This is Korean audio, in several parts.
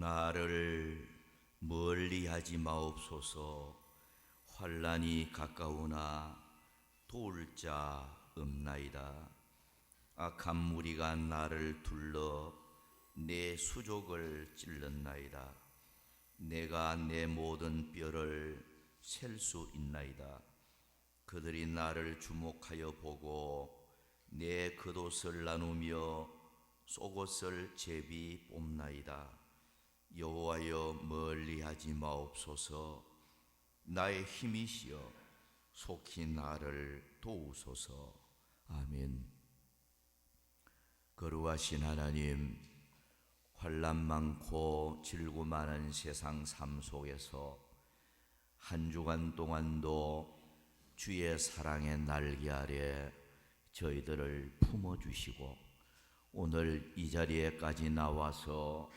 나를 멀리하지 마옵소서. 환난이 가까우나 도울 자 없나이다. 악한 무리가 나를 둘러 내 수족을 찔렀나이다. 내가 내 모든 뼈를 셀 수 있나이다. 그들이 나를 주목하여 보고 내 겉옷을 나누며 속옷을 제비 뽑나이다. 여호와여, 멀리하지 마옵소서. 나의 힘이시여, 속히 나를 도우소서. 아멘. 거룩하신 하나님, 환난 많고 질고 많은 세상 삶 속에서 한 주간 동안도 주의 사랑의 날개 아래 저희들을 품어주시고 오늘 이 자리에까지 나와서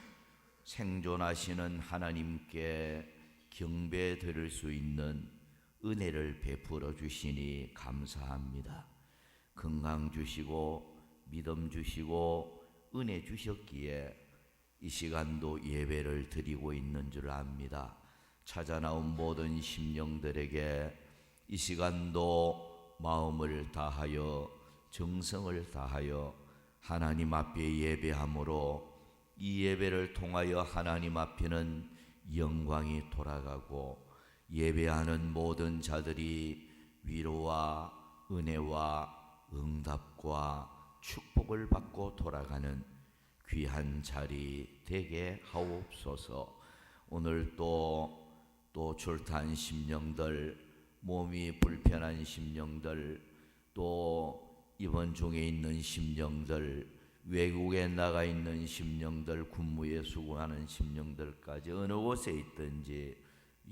생존하시는 하나님께 경배 드릴 수 있는 은혜를 베풀어 주시니 감사합니다. 건강 주시고 믿음 주시고 은혜 주셨기에 이 시간도 예배를 드리고 있는 줄 압니다. 찾아 나온 모든 심령들에게 이 시간도 마음을 다하여 정성을 다하여 하나님 앞에 예배함으로 이 예배를 통하여 하나님 앞에는 영광이 돌아가고 예배하는 모든 자들이 위로와 은혜와 응답과 축복을 받고 돌아가는 귀한 자리 되게 하옵소서. 오늘 또 출타한 심령들, 몸이 불편한 심령들, 또 입원 중에 있는 심령들, 외국에 나가 있는 심령들, 군무에 수고하는 심령들까지 어느 곳에 있든지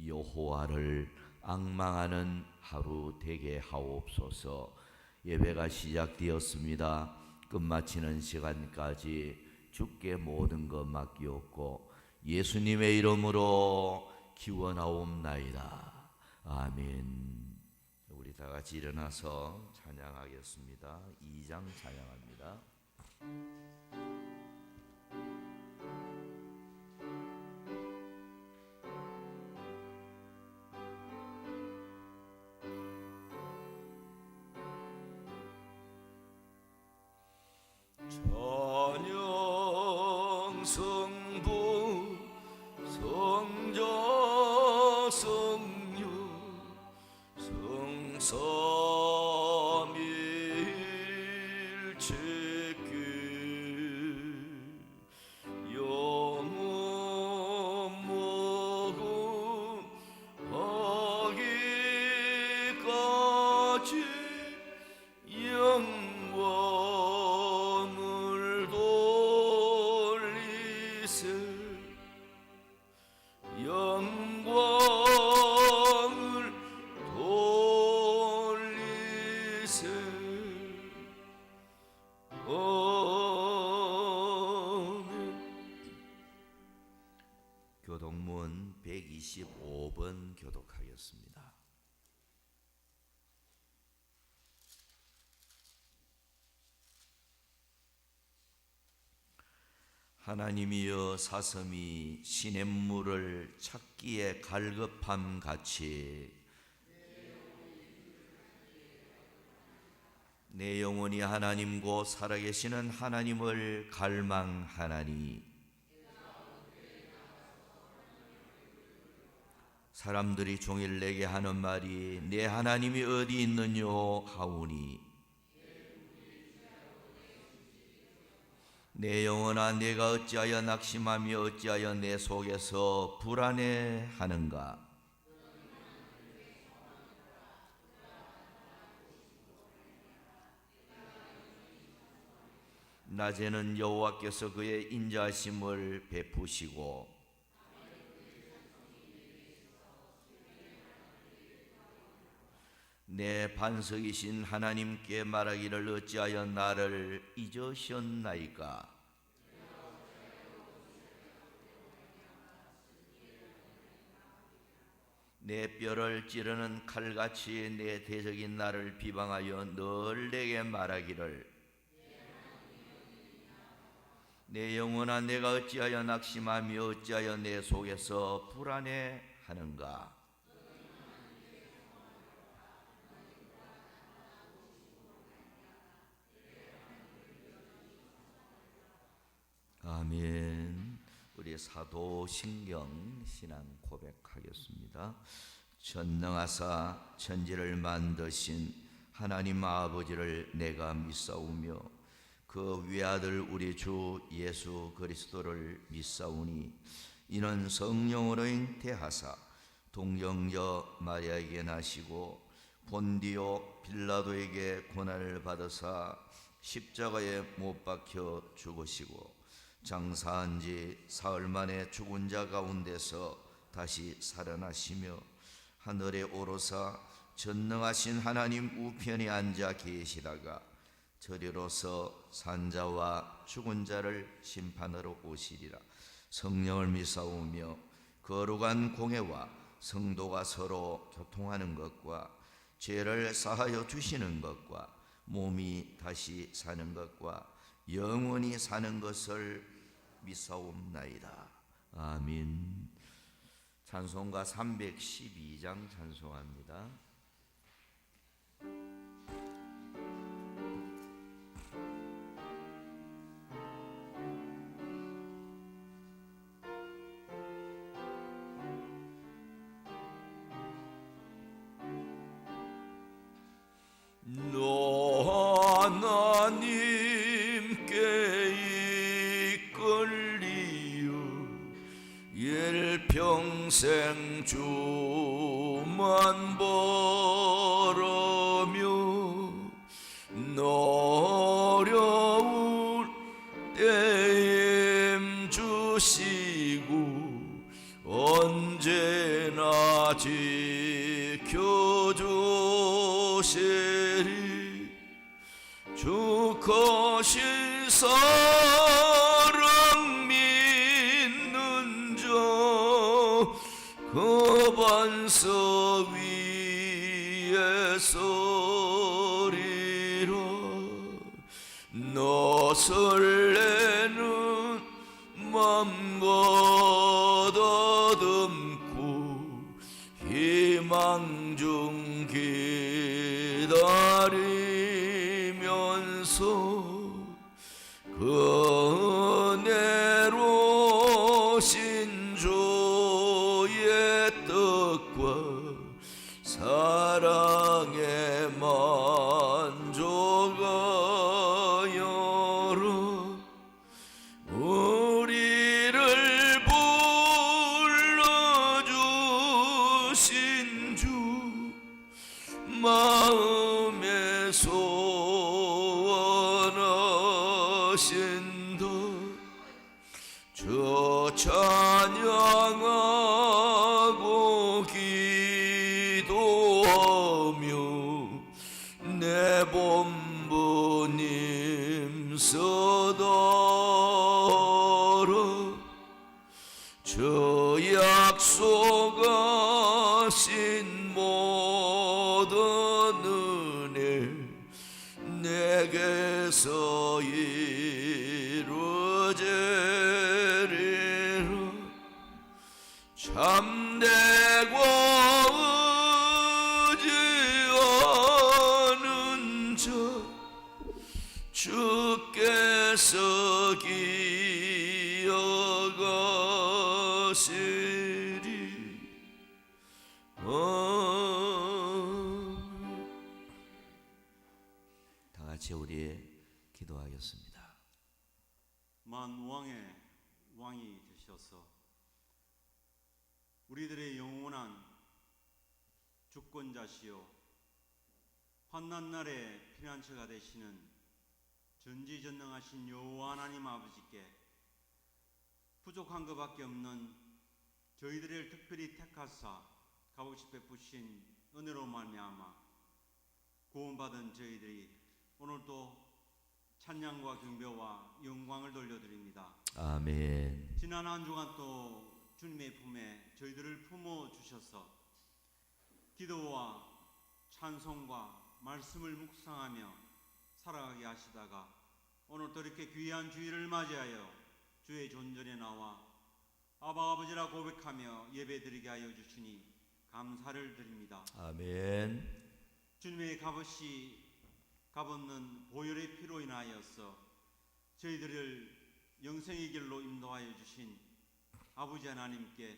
여호와를 앙망하는 하루 되게 하옵소서. 예배가 시작되었습니다. 끝마치는 시간까지 주께 모든 것 맡기옵고 예수님의 이름으로 기원하옵나이다. 아멘. 우리 다 같이 일어나서 찬양하겠습니다. 2장 찬양합니다. 찬양 성부 성자 성유 성삼일체계 영원 모금 하기까지 영광을 돌리세. 영광을 돌리세. 아멘. 교독문 125번 교독하겠습니다. 하나님이여, 사슴이 시냇물을 찾기에 갈급함 같이 내 영혼이 하나님 곧 살아계시는 하나님을 갈망하나니, 사람들이 종일 내게 하는 말이 내 하나님이 어디 있느뇨 하오니, 내 영혼아, 내가 어찌하여 낙심하며 어찌하여 내 속에서 불안해하는가? 낮에는 여호와께서 그의 인자하심을 베푸시고 내 반석이신 하나님께 말하기를 어찌하여 나를 잊으셨나이까? 내 뼈를 찌르는 칼같이 내 대적인 나를 비방하여 늘 내게 말하기를 내 영혼아 내가 어찌하여 낙심하며 어찌하여 내 속에서 불안해하는가. 아멘. 우리 사도신경 신앙 고백하겠습니다. 전능하사 천지를 만드신 하나님 아버지를 내가 믿사오며 그 외아들 우리 주 예수 그리스도를 믿사오니 이는 성령으로 잉태하사 동정녀 마리아에게 나시고 본디오 빌라도에게 고난을 받으사 십자가에 못 박혀 죽으시고 장사한 지 사흘 만에 죽은 자 가운데서 다시 살아나시며 하늘에 오르사 전능하신 하나님 우편에 앉아 계시다가 저리로서 산자와 죽은 자를 심판하러 오시리라. 성령을 믿사오며 거룩한 공회와 성도가 서로 교통하는 것과 죄를 사하여 주시는 것과 몸이 다시 사는 것과 영원히 사는 것을 믿사옵나이다. 아멘. 찬송가 312장 찬송합니다. 하나님께 이끌리어 일평생 주만 바라며 어려울 때에 힘주시고 언제나 지켜주시리. 주 거신 사랑 믿는 자 그 반석 위에 서리라. 너 설레는 맘과 더듬고 희망 중 기다리면서 그 은혜로 신조의 뜻과 사랑의 만족하여라. 우리를 불러주신 주 마음에 소원하신다. 주 찬양하고 기도하며 내 본부님 서더러. 저 약속하신 모든 은혜 내게서 이루어지리라. 참되고 의지하는 자 주께서 기억하시리. 다 같이 우리 기도하겠습니다. 만왕의 왕이 되셔서 우리들의 영원한 주권자시요 환난날의 피난처가 되시는 전지전능하신 여호와 하나님 아버지께 부족한 것밖에 없는 저희들을 특별히 택하사 값없이 베푸신 은혜로 말미암아 구원받은 저희들이 오늘도 찬양과 경배와 영광을 돌려드립니다. 아멘. 지난 한 주간 또 주님의 품에 저희들을 품어 주셔서 기도와 찬송과 말씀을 묵상하며 살아가게 하시다가 오늘 또 이렇게 귀한 주일을 맞이하여 주의 존전에 나와 아바 아버지라 고백하며 예배드리게 하여 주시니 감사를 드립니다. 아멘. 주님의 값없는 보혈의 피로 인하여서 저희들을 영생의 길로 인도하여 주신 아버지 하나님께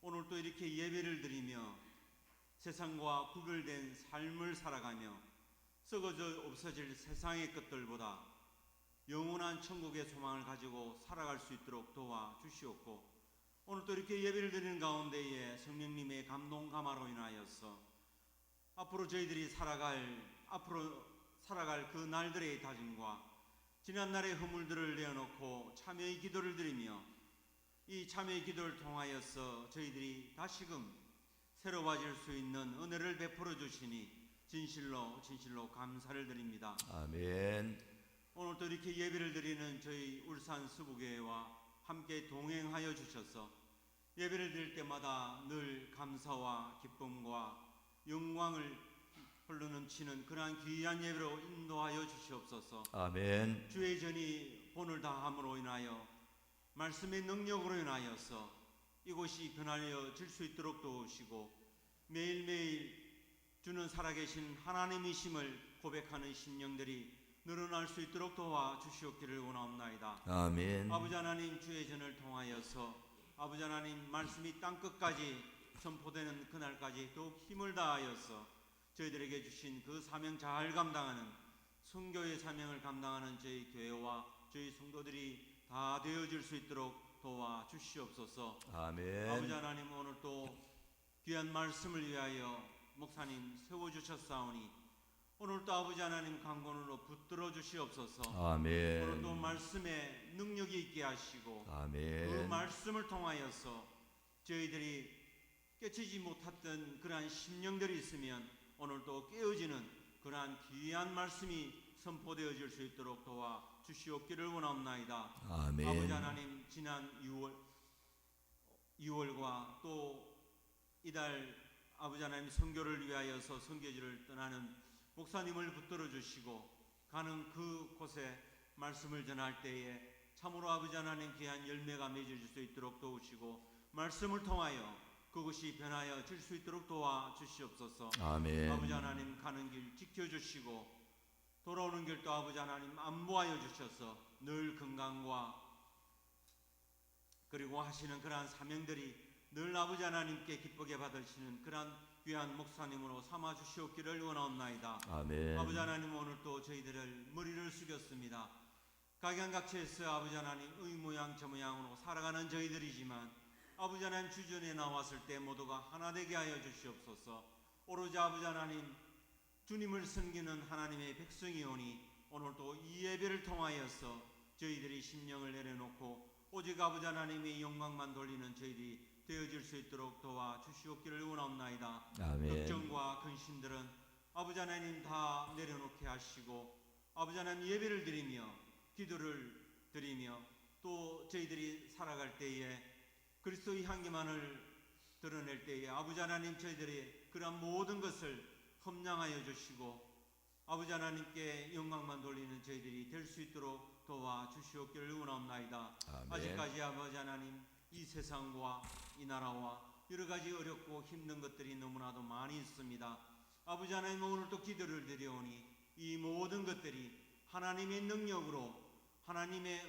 오늘 또 이렇게 예배를 드리며 세상과 구별된 삶을 살아가며 썩어져 없어질 세상의 것들보다 영원한 천국의 소망을 가지고 살아갈 수 있도록 도와주시옵고, 오늘 또 이렇게 예배를 드리는 가운데에 성령님의 감동 감화로 인하여서 앞으로 저희들이 살아갈 그 날들의 다짐과 지난날의 허물들을 내어놓고 참여의 기도를 드리며 이 참여의 기도를 통하여서 저희들이 다시금 새로워질 수 있는 은혜를 베풀어 주시니 진실로 감사를 드립니다. 아멘. 오늘 또 이렇게 예배를 드리는 저희 울산 수부교회와 함께 동행하여 주셔서 예배를 드릴 때마다 늘 감사와 기쁨과 영광을 흘러 넘치는 그러한 귀한 예배로 인도하여 주시옵소서. 아멘. 주의 전이 본을 다함으로 인하여 말씀의 능력으로 인하여서 이곳이 변하여질 수 있도록 도우시고, 매일매일 주는 살아계신 하나님이심을 고백하는 심령들이 늘어날 수 있도록 도와주시옵기를 원하옵나이다. 아멘. 아버지 하나님, 주의 전을 통하여서 아버지 하나님 말씀이 땅끝까지 선포되는 그날까지 더욱 힘을 다하여서 저희들에게 주신 그 사명 잘 감당하는, 선교의 사명을 감당하는 저희 교회와 저희 성도들이 다 되어질 수 있도록 도와주시옵소서. 아멘. 아버지 하나님, 오늘 또 귀한 말씀을 위하여 목사님 세워주셨사오니 오늘 또 아버지 하나님 강권으로 붙들어 주시옵소서. 아멘. 오늘 또 말씀에 능력이 있게 하시고 아멘. 그 말씀을 통하여서 저희들이 깨치지 못했던 그러한 심령들이 있으면 오늘 또 깨어지는 그러한 귀한 말씀이 선포되어질 수 있도록 도와주시옵기를 원하옵나이다. 아멘. 아버지 하나님, 지난 6월과 또 이달 아버지 하나님 선교를 위하여서 선교지를 떠나는 목사님을 붙들어 주시고 가는 그 곳에 말씀을 전할 때에 참으로 아버지 하나님 귀한 열매가 맺어질 수 있도록 도우시고, 말씀을 통하여 그것이 변하여 질 수 있도록 도와주시옵소서. 아멘. 아버지 하나님, 가는 길 지켜주시고 돌아오는 길도 아버지 하나님 안보하여 주셔서 늘 건강과 그리고 하시는 그러한 사명들이 늘 아버지 하나님께 기쁘게 받으시는 그러한 귀한 목사님으로 삼아 주시옵기를 원하옵나이다. 아멘. 아버지 하나님, 오늘 또 저희들을 머리를 숙였습니다. 각양각처에서 아버지 하나님 의 모양 저 모양으로 살아가는 저희들이지만 아버지 하나님 주전에 나왔을 때 모두가 하나 되게 하여 주시옵소서. 오로지 아버지 하나님 주님을 섬기는 하나님의 백성이오니 오늘 또 이 예배를 통하여서 저희들이 심령을 내려놓고 오직 아버지 하나님의 영광만 돌리는 저희들이 되어질 수 있도록 도와주시옵기를 원하옵나이다. 아멘. 걱정과 근심들은 아버지 하나님 다 내려놓게 하시고 아버지 하나님 예배를 드리며 기도를 드리며 또 저희들이 살아갈 때에 그리스도의 향기만을 드러낼 때에 아버지 하나님 저희들의 그런 모든 것을 험량하여 주시고 아버지 하나님께 영광만 돌리는 저희들이 될 수 있도록 도와주시옵기를 원하옵나이다. 아멘. 아직까지 아버지 하나님 이 세상과 이 나라와 여러 가지 어렵고 힘든 것들이 너무나도 많이 있습니다. 아버지 하나님, 오늘 또 기도를 드려오니 이 모든 것들이 하나님의 능력으로, 하나님의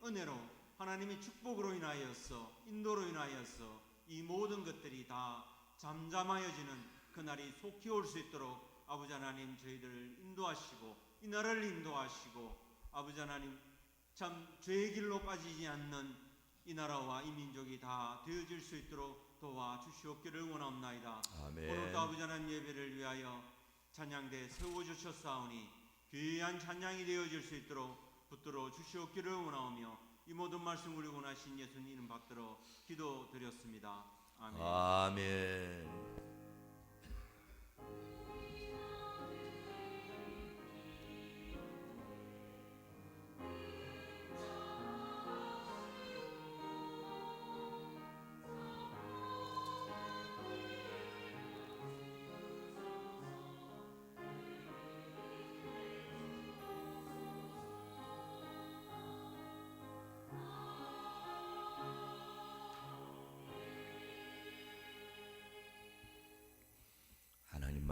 은혜로, 하나님의 축복으로 인하여서, 인도로 인하여서 이 모든 것들이 다 잠잠하여지는 그날이 속히 올 수 있도록 아버지 하나님 저희들을 인도하시고 이 나라를 인도하시고 아버지 하나님 참 죄의 길로 빠지지 않는 이 나라와 이 민족이 다 되어질 수 있도록 도와주시옵기를 원하옵나이다. 아멘. 오늘도 아버지 하나님 예배를 위하여 찬양대 세워주셨사오니 귀한 찬양이 되어질 수 있도록 붙들어 주시옵기를 원하오며 이 모든 말씀 우리 원하신 예수님 이름 받들어 기도드렸습니다. 아멘. 아멘.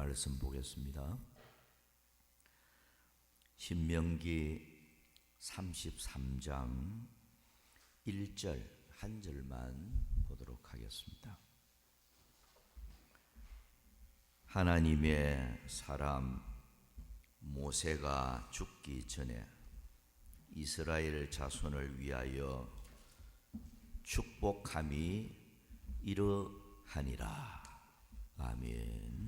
말씀 보겠습니다. 신명기 33장 1절 한 절만 보도록 하겠습니다. 하나님의 사람 모세가 죽기 전에 이스라엘 자손을 위하여 축복함이 이러하니라. 아멘.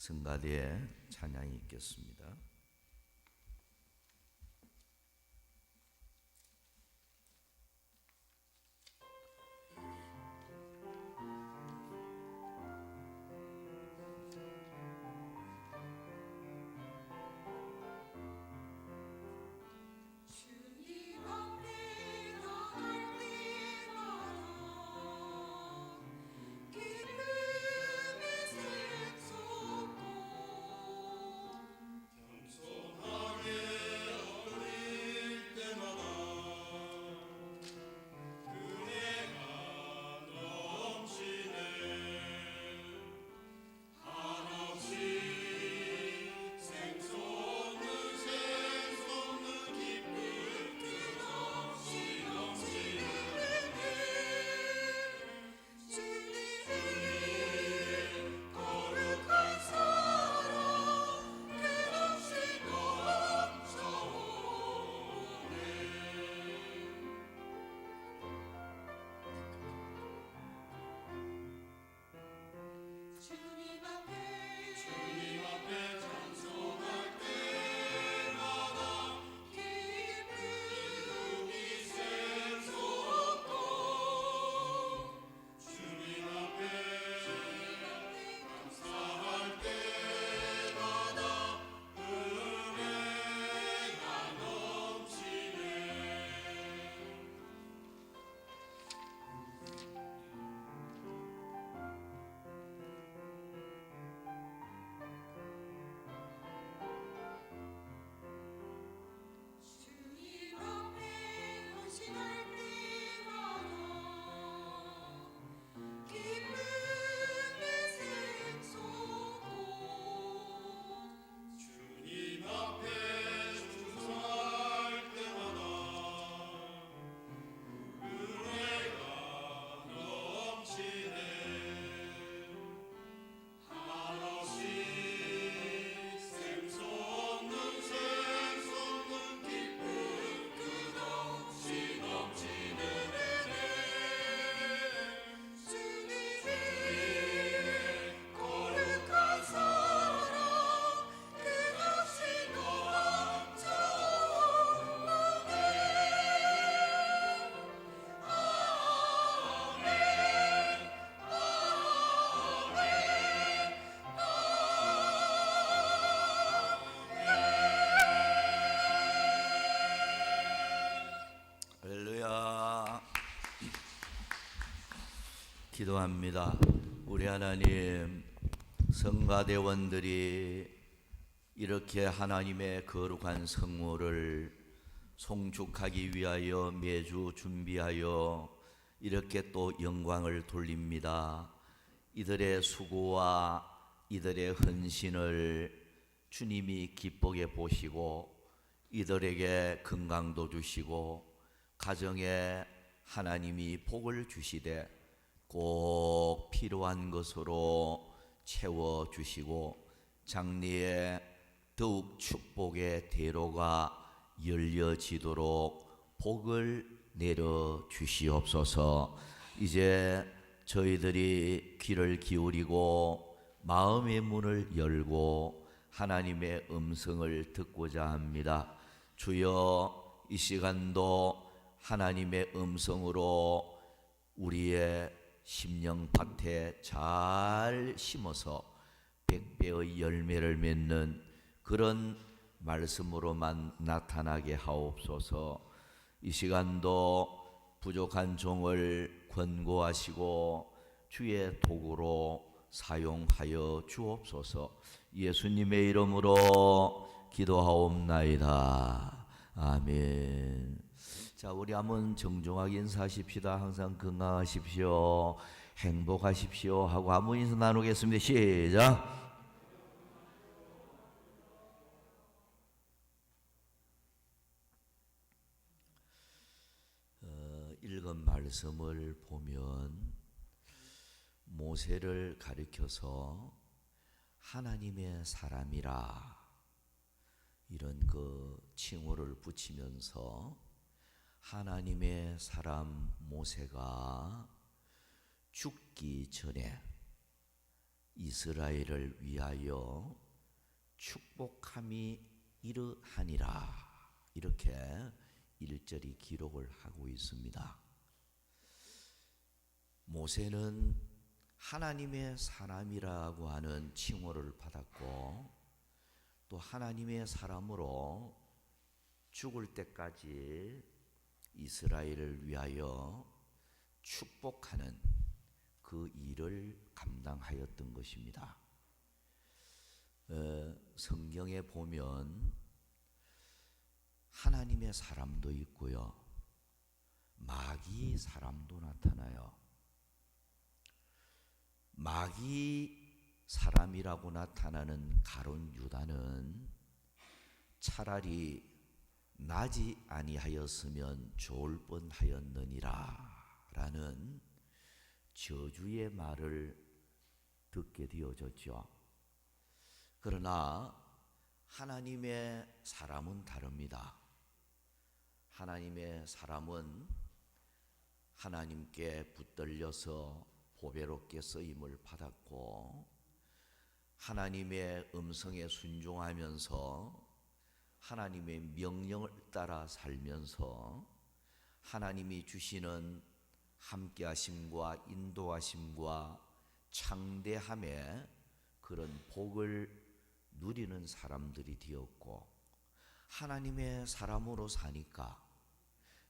성가대에 찬양이 있겠습니다. 기도합니다. 우리 하나님, 성가대원들이 이렇게 하나님의 거룩한 성물을 송축하기 위하여 매주 준비하여 이렇게 또 영광을 돌립니다. 이들의 수고와 이들의 헌신을 주님이 기쁘게 보시고 이들에게 건강도 주시고 가정에 하나님이 복을 주시되 꼭 필요한 것으로 채워주시고 장래에 더욱 축복의 대로가 열려지도록 복을 내려주시옵소서. 이제 저희들이 귀를 기울이고 마음의 문을 열고 하나님의 음성을 듣고자 합니다. 주여, 이 시간도 하나님의 음성으로 우리의 심령밭에 잘 심어서 백배의 열매를 맺는 그런 말씀으로만 나타나게 하옵소서. 이 시간도 부족한 종을 권고하시고 주의 도구로 사용하여 주옵소서. 예수님의 이름으로 기도하옵나이다. 아멘. 자, 우리 한번 정중하게 인사하십시다. 항상 건강하십시오. 행복하십시오 하고 한번 인사 나누겠습니다. 시작. 읽은 말씀을 보면 모세를 가리켜서 하나님의 사람이라 이런 그 칭호를 붙이면서 하나님의 사람 모세가 죽기 전에 이스라엘을 위하여 축복함이 이르하니라 이렇게 1절이 기록을 하고 있습니다. 모세는 하나님의 사람이라고 하는 칭호를 받았고 또 하나님의 사람으로 죽을 때까지 이스라엘을 위하여 축복하는 그 일을 감당하였던 것입니다. 성경에 보면 하나님의 사람도 있고요. 마귀 사람도 나타나요. 마귀 사람이라고 나타나는 가룟 유다는 차라리 나지 아니하였으면 좋을 뻔하였느니라 라는 저주의 말을 듣게 되어졌죠. 그러나 하나님의 사람은 다릅니다. 하나님의 사람은 하나님께 붙들려서 보배롭게 쓰임을 받았고 하나님의 음성에 순종하면서 하나님의 명령을 따라 살면서 하나님이 주시는 함께하심과 인도하심과 창대함의 그런 복을 누리는 사람들이 되었고 하나님의 사람으로 사니까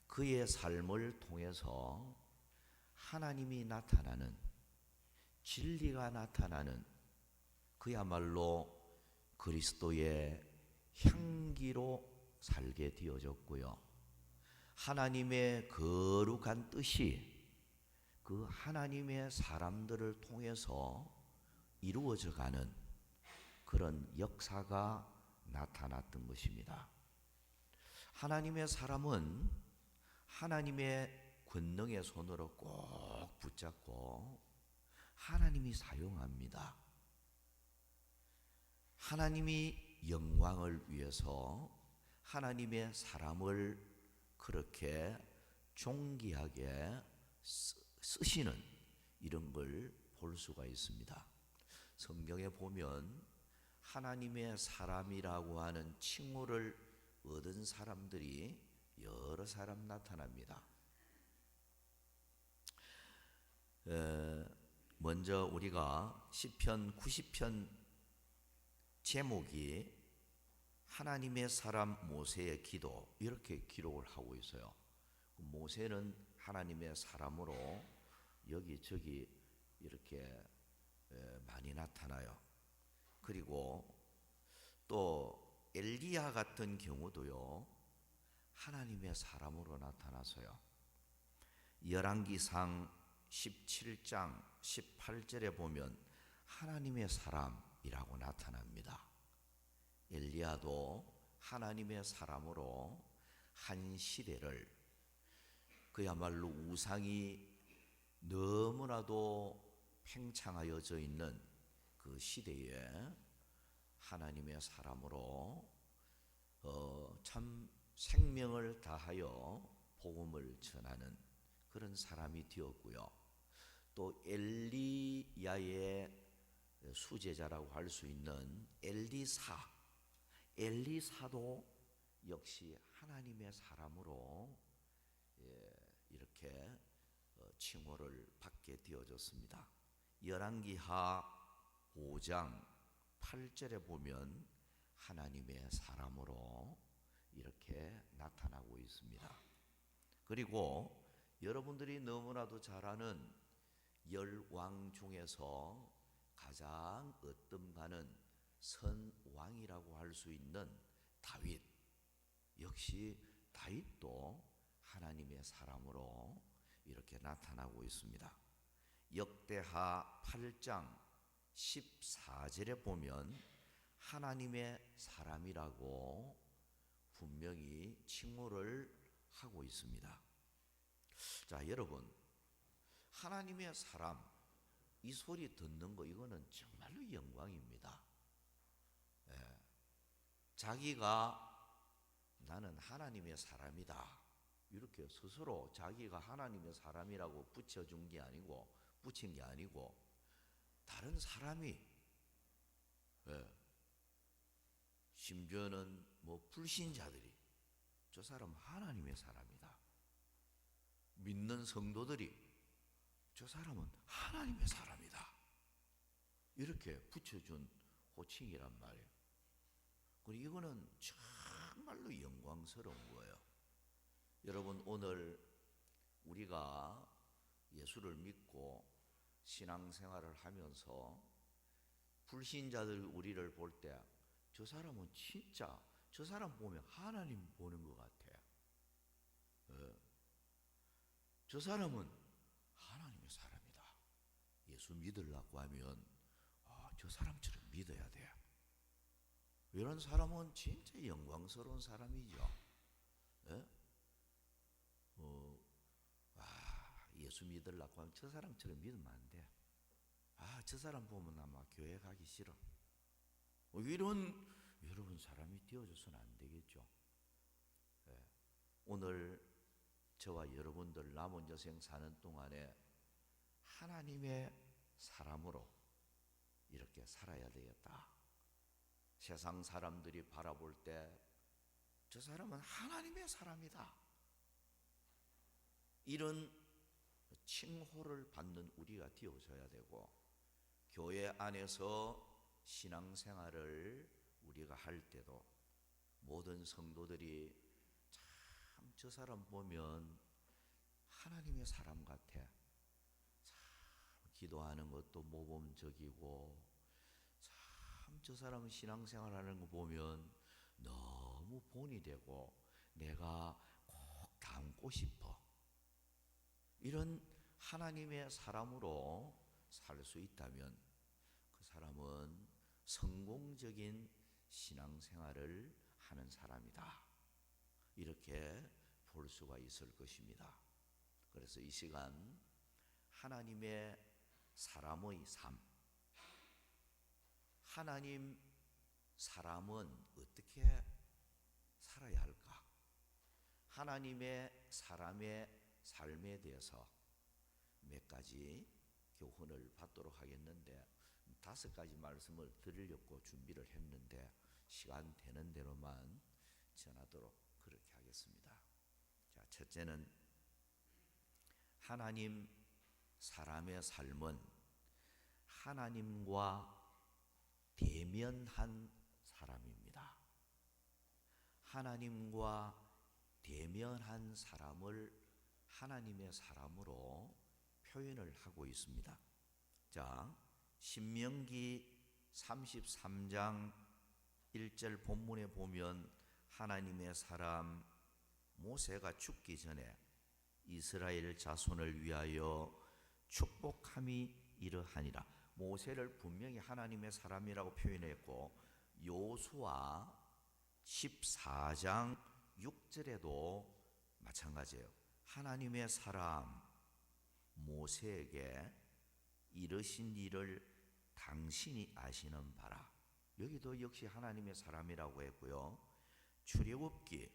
그의 삶을 통해서 하나님이 나타나는 진리가 나타나는 그야말로 그리스도의 향기로 살게 되어졌고요. 하나님의 거룩한 뜻이 그 하나님의 사람들을 통해서 이루어져 가는 그런 역사가 나타났던 것입니다. 하나님의 사람은 하나님의 권능의 손으로 꼭 붙잡고 하나님이 사용합니다. 하나님이 영광을 위해서 하나님의 사람을 그렇게 존귀하게 쓰시는 이런 걸 볼 수가 있습니다. 성경에 보면 하나님의 사람이라고 하는 칭호를 얻은 사람들이 여러 사람 나타납니다. 먼저 우리가 시편 90편 제목이 하나님의 사람 모세의 기도 이렇게 기록을 하고 있어요. 모세는 하나님의 사람으로 여기저기 이렇게 많이 나타나요. 그리고 또 엘리야 같은 경우도요 하나님의 사람으로 나타나서요. 열왕기상 17장 18절에 보면 하나님의 사람이라고 나타납니다. 엘리야도 하나님의 사람으로 한 시대를 그야말로 우상이 너무나도 팽창하여져 있는 그 시대에 하나님의 사람으로 참 생명을 다하여 복음을 전하는 그런 사람이 되었고요. 또 엘리야의 수제자라고 할 수 있는 엘리사도 역시 하나님의 사람으로 이렇게 칭호를 받게 되어졌습니다. 열왕기하 5장 8절에 보면 하나님의 사람으로 이렇게 나타나고 있습니다. 그리고 여러분들이 너무나도 잘 아는 10왕 중에서 가장 으뜸가는 선왕이라고 할 수 있는 다윗, 역시 다윗도 하나님의 사람으로 이렇게 나타나고 있습니다. 역대하 8장 14절에 보면 하나님의 사람이라고 분명히 칭호를 하고 있습니다. 자, 여러분, 하나님의 사람, 이 소리 듣는 거 이거는 정말로 영광입니다. 자기가 나는 하나님의 사람이다, 이렇게 스스로 자기가 하나님의 사람이라고 붙인 게 아니고 다른 사람이, 심지어는 불신자들이 저 사람 하나님의 사람이다, 믿는 성도들이 저 사람은 하나님의 사람이다, 이렇게 붙여준 호칭이란 말이에요. 그리고 이거는 정말로 영광스러운 거예요. 여러분, 오늘 우리가 예수를 믿고 신앙생활을 하면서 불신자들 우리를 볼 때 저 사람은 진짜 저 사람 보면 하나님 보는 것 같아. 저 사람은 하나님의 사람이다. 예수 믿으려고 하면 저 사람처럼 믿어야 돼. 이런 사람은 진짜 영광스러운 사람이죠. 예수 믿으려고 하면 저 사람처럼 믿으면 안 돼. 저 사람 보면 아마 교회 가기 싫어. 이런 여러분 사람이 되어줘서는 안 되겠죠. 오늘 저와 여러분들 남은 여생 사는 동안에 하나님의 사람으로 이렇게 살아야 되겠다. 세상 사람들이 바라볼 때 저 사람은 하나님의 사람이다, 이런 칭호를 받는 우리가 되어져야 되고, 교회 안에서 신앙생활을 우리가 할 때도 모든 성도들이 참 저 사람 보면 하나님의 사람 같아, 참 기도하는 것도 모범적이고, 참 저 사람은 신앙생활하는 거 보면 너무 본이 되고 내가 꼭 닮고 싶어, 이런 하나님의 사람으로 살 수 있다면 그 사람은 성공적인 신앙생활을 하는 사람이다, 이렇게 볼 수가 있을 것입니다. 그래서 이 시간 하나님의 사람의 삶, 하나님 사람은 어떻게 살아야 할까? 하나님의 사람의 삶에 대해서 몇 가지 교훈을 받도록 하겠는데, 5가지 말씀을 드리려고 준비를 했는데 시간 되는 대로만 전하도록 그렇게 하겠습니다. 자, 첫째는 하나님 사람의 삶은 하나님과 대면한 사람입니다. 하나님과 대면한 사람을 하나님의 사람으로 표현을 하고 있습니다. 자, 신명기 33장 1절 본문에 보면 하나님의 사람 모세가 죽기 전에 이스라엘 자손을 위하여 축복함이 이러하니라. 모세를 분명히 하나님의 사람이라고 표현했고, 요수아 14장 6절에도 마찬가지예요. 하나님의 사람 모세에게 이르신 일을 당신이 아시는 바라. 여기도 역시 하나님의 사람이라고 했고요. 출애굽기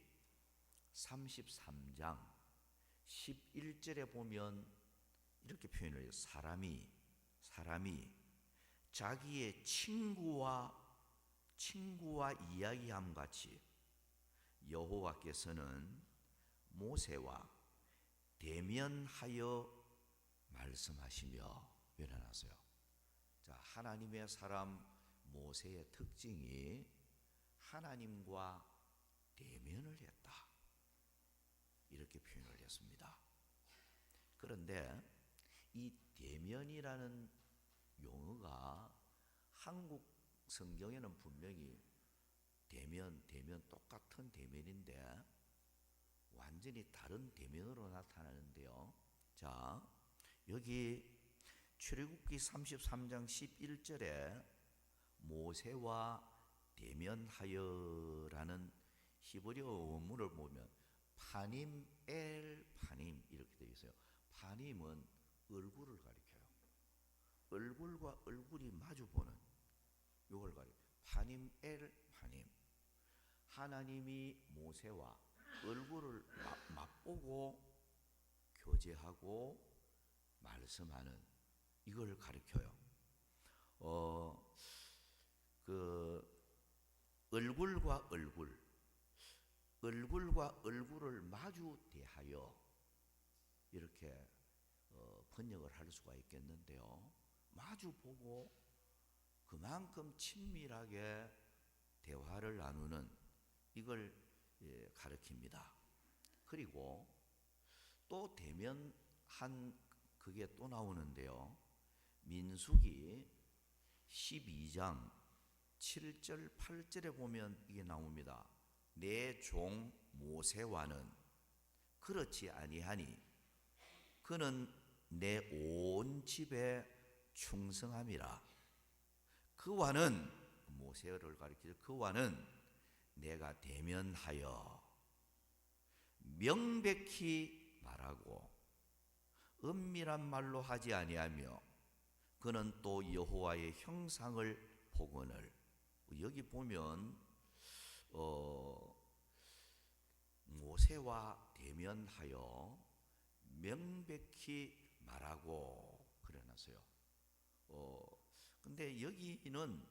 33장 11절에 보면 이렇게 표현을 해요. 사람이 자기의 친구와 이야기함 같이 여호와께서는 모세와 대면하여 말씀하시며 변해놨어요. 자, 하나님의 사람 모세의 특징이 하나님과 대면을 했다, 이렇게 표현을 했습니다. 그런데 이 대면이라는 용어가 한국 성경에는 분명히 대면 똑같은 대면인데 완전히 다른 대면으로 나타나는데요. 자, 여기 출애굽기 33장 11절에 모세와 대면하여라는 히브리어 원문을 보면 파님 엘 파님 이렇게 되어 있어요. 파님은 얼굴을 가리켜요. 얼굴과 얼굴이 마주보는 이걸 가리켜요. 파님 엘 파님. 하나님이 모세와 얼굴을 맛보고 교제하고 말씀하는 이걸 가리켜요. 그 얼굴과 얼굴과 얼굴을 마주 대하여 이렇게 번역을 할 수가 있겠는데요. 마주 보고 그만큼 친밀하게 대화를 나누는 이걸 가리킵니다. 그리고 또 대면한 그게 또 나오는데요. 민수기 12장 7절 8절에 보면 이게 나옵니다. 내 종 모세와는 그렇지 아니하니 그는 내 온 집에 충성함이라. 그와는 모세를 가리키죠. 그와는 내가 대면하여 명백히 말하고 은밀한 말로 하지 아니하며 그는 또 여호와의 형상을 보거늘. 여기 보면 모세와 대면하여 명백히 말하고 그래놨어요. 근데 여기는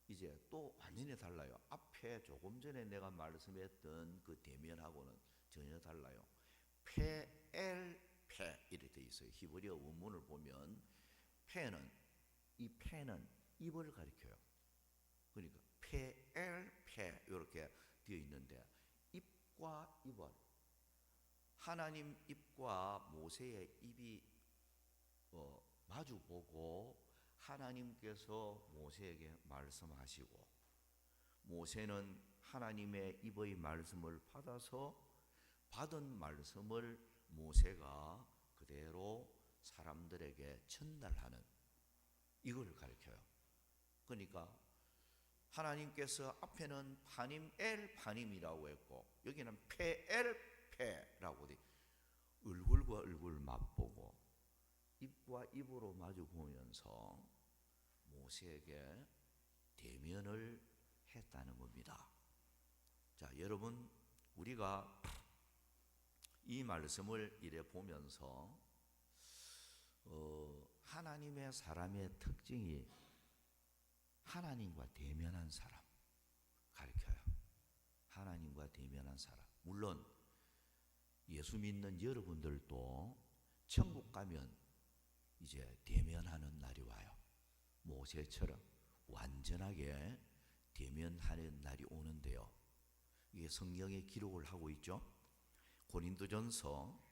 이제 또 완전히 달라요. 앞에 조금 전에 내가 말씀했던 그 대면하고는 전혀 달라요. 페엘 페 이렇게 돼 있어요. 히브리어 원문을 보면 이 페는 입을 가리켜요. 그러니까 페엘 페 이렇게 되어 있는데 입과 입을 하나님 입과 모세의 입이 마주보고 하나님께서 모세에게 말씀하시고 모세는 하나님의 입의 말씀을 받아서 받은 말씀을 모세가 그대로 사람들에게 전달하는 이걸 가르쳐요. 그러니까 하나님께서 앞에는 파님 엘 파님이라고 했고 여기는 페엘 페라고 돼. 얼굴과 얼굴 맛보고 입과 입으로 마주 보면서 모세에게 대면을 했다는 겁니다. 자, 여러분 우리가 이 말씀을 이래 보면서 하나님의 사람의 특징이 하나님과 대면한 사람 가르쳐요. 하나님과 대면한 사람. 물론 예수 믿는 여러분들도 천국 가면 이제 대면하는 날이 와요. 모세처럼 완전하게 대면하는 날이 오는데요. 이게 성경에 기록을 하고 있죠. 고린도전서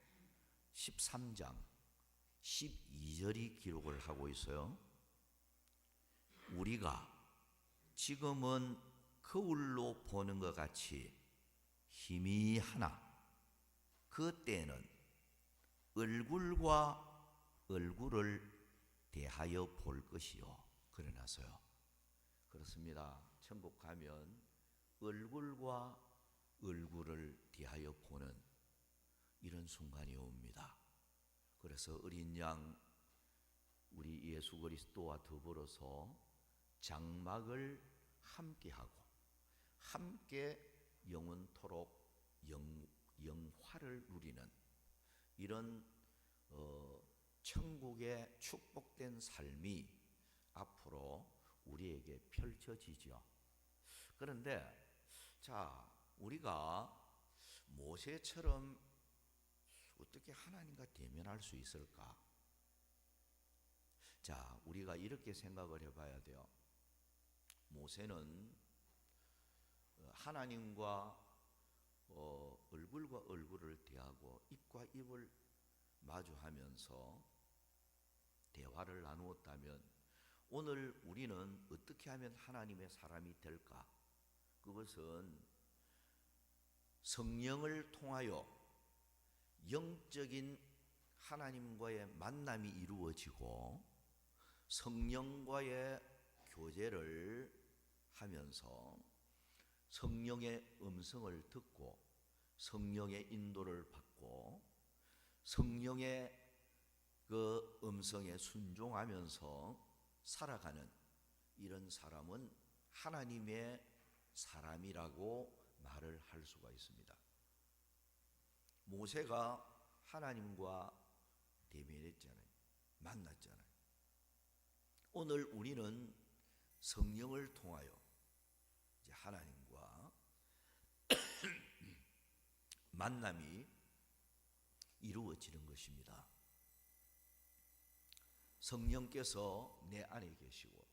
13장 12절이 기록을 하고 있어요. 우리가 지금은 거울로 보는 것 같이 희미하나 그때는 얼굴과 얼굴을 대하여 볼 것이요. 그래놨어요. 그렇습니다. 천국 가면 얼굴과 얼굴을 대하여 보는 이런 순간이 옵니다. 그래서 어린 양 우리 예수 그리스도와 더불어서 장막을 함께하고 함께 영원토록 영화를 누리는 이런 천국의 축복된 삶이 앞으로 우리에게 펼쳐지죠. 그런데 자, 우리가 모세처럼 어떻게 하나님과 대면할 수 있을까? 자, 우리가 이렇게 생각을 해봐야 돼요. 모세는 하나님과 얼굴과 얼굴을 대하고 입과 입을 마주하면서 대화를 나누었다면 오늘 우리는 어떻게 하면 하나님의 사람이 될까? 그것은 성령을 통하여 영적인 하나님과의 만남이 이루어지고 성령과의 교제를 하면서 성령의 음성을 듣고 성령의 인도를 받고 성령의 그 음성에 순종하면서 살아가는 이런 사람은 하나님의 사람이라고 말을 할 수가 있습니다. 모세가 하나님과 대면했잖아요. 만났잖아요. 오늘 우리는 성령을 통하여 이제 하나님과 만남이 이루어지는 것입니다. 성령께서 내 안에 계시고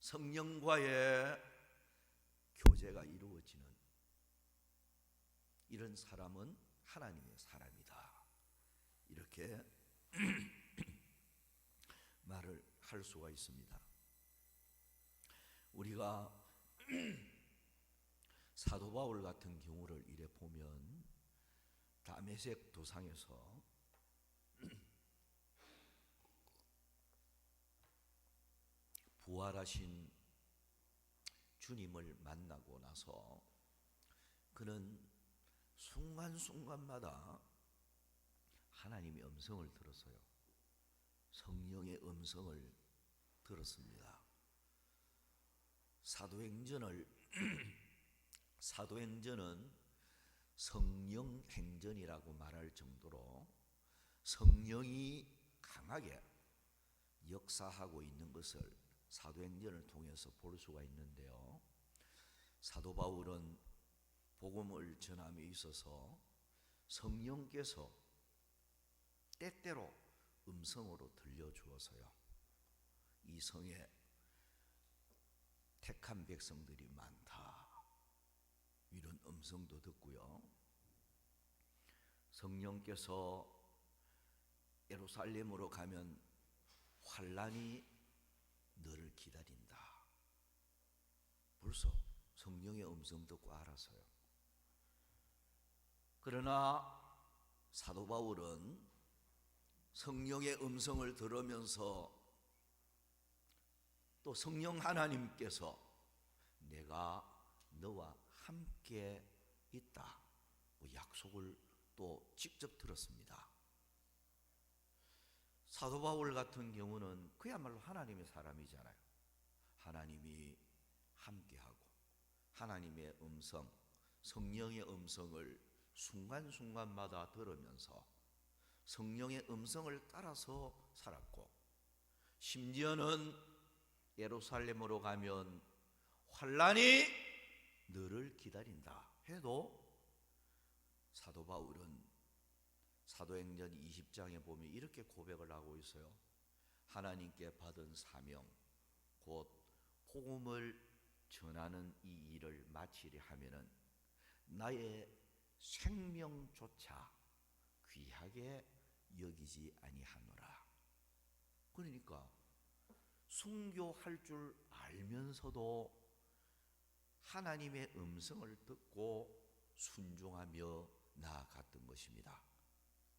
성령과의 교제가 이루어지는 이런 사람은 하나님의 사람이다. 이렇게 말을 할 수가 있습니다. 우리가 사도 바울 같은 경우를 이래 보면 다메섹 도상에서 부활하신 주님을 만나고 나서 그는 순간순간마다 하나님의 음성을 들었어요. 성령의 음성을 들었습니다. 사도행전은 성령 행전이라고 말할 정도로 성령이 강하게 역사하고 있는 것을 사도행전을 통해서 볼 수가 있는데요. 사도 바울은 복음을 전함에 있어서 성령께서 때때로 음성으로 들려주어서요. 이 성에 택한 백성들이 많다. 이런 음성도 듣고요. 성령께서 예루살렘으로 가면 환란이 너를 기다린다. 벌써 성령의 음성 듣고 알았어요. 그러나 사도 바울은 성령의 음성을 들으면서 또 성령 하나님께서 내가 너와 함께 있다 약속을 또 직접 들었습니다. 사도 바울 같은 경우는 그야말로 하나님의 사람이잖아요. 하나님이 함께하고 하나님의 음성, 성령의 음성을 순간순간마다 들으면서 성령의 음성을 따라서 살았고, 심지어는 예루살렘으로 가면 환란이 너를 기다린다 해도 사도 바울은 사도행전 20장에 보면 이렇게 고백을 하고 있어요. 하나님께 받은 사명 곧 복음을 전하는 이 일을 마치려 하면은 나의 생명조차 귀하게 여기지 아니하노라. 그러니까 순교할 줄 알면서도 하나님의 음성을 듣고 순종하며 나아갔던 것입니다.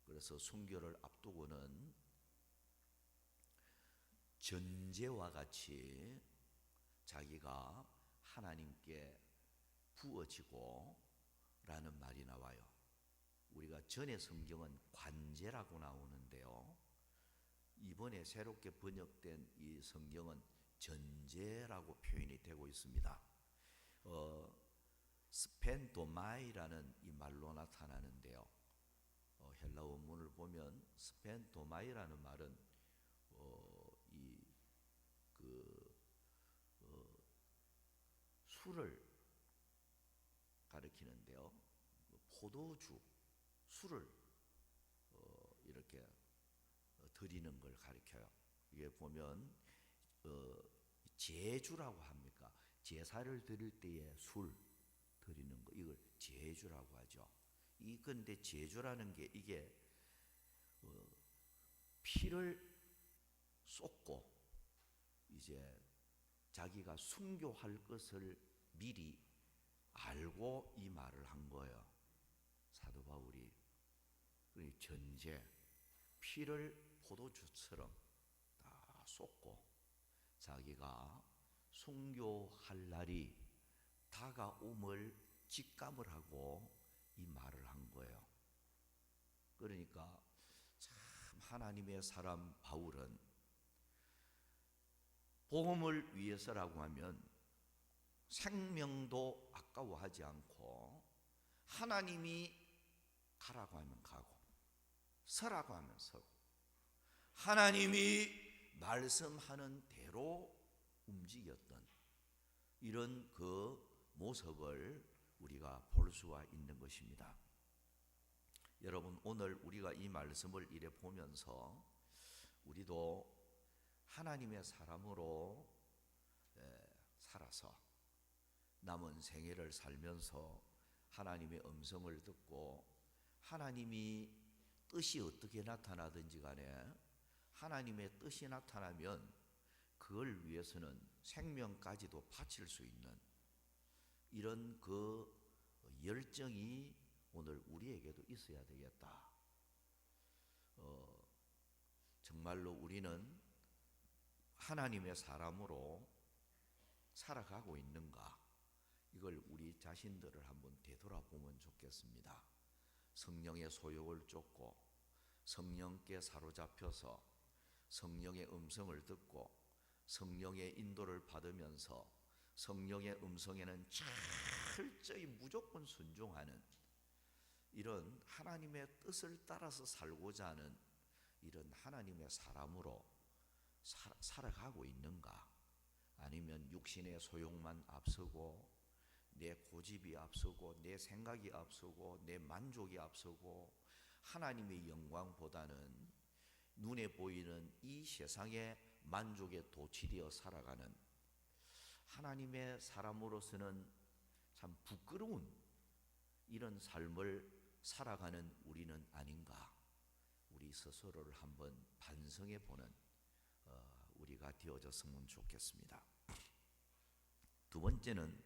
그래서 순교를 앞두고는 전제와 같이 자기가 하나님께 부어지고 라는 말이 나와요. 우리가 전의 성경은 관제라고 나오는데요. 이번에 새롭게 번역된 이 성경은 전제라고 표현이 되고 있습니다. 스펜도마이라는 이 말로 나타나는데요. 헬라 원문을 보면 스펜도마이라는 말은 술을 가리키는데요. 포도주, 술을 이렇게 드리는 걸 가리켜요. 이게 보면 제주라고 합니까? 제사를 드릴 때에 술 드리는 거, 이걸 제주라고 하죠. 근데 제주라는 게 이게 피를 쏟고 이제 자기가 순교할 것을 미리 알고 이 말을 한 거예요. 사도 바울이 전제, 피를 포도주처럼 쏟고 자기가 순교할 날이 다가옴을 직감을 하고 이 말을 한 거예요. 그러니까 참 하나님의 사람 바울은 복음을 위해서라고 하면 생명도 아까워하지 않고 하나님이 가라고 하면 가고 서라고 하면 서고 하나님이 말씀하는 대로 움직였던 이런 그 모습을 우리가 볼 수가 있는 것입니다. 여러분, 오늘 우리가 이 말씀을 이래 보면서 우리도 하나님의 사람으로 살아서 남은 생애를 살면서 하나님의 음성을 듣고 하나님이 뜻이 어떻게 나타나든지 간에 하나님의 뜻이 나타나면 그걸 위해서는 생명까지도 바칠 수 있는 이런 그 열정이 오늘 우리에게도 있어야 되겠다. 정말로 우리는 하나님의 사람으로 살아가고 있는가? 이걸 우리 자신들을 한번 되돌아보면 좋겠습니다. 성령의 소욕을 쫓고 성령께 사로잡혀서 성령의 음성을 듣고 성령의 인도를 받으면서 성령의 음성에는 철저히 무조건 순종하는 이런 하나님의 뜻을 따라서 살고자 하는 이런 하나님의 사람으로 살아가고 있는가? 아니면 육신의 소욕만 앞서고 내 고집이 앞서고 내 생각이 앞서고 내 만족이 앞서고 하나님의 영광보다는 눈에 보이는 이 세상의 만족에 도취되어 살아가는 하나님의 사람으로서는 참 부끄러운 이런 삶을 살아가는 우리는 아닌가? 우리 스스로를 한번 반성해 보는 우리가 되어졌으면 좋겠습니다. 두 번째는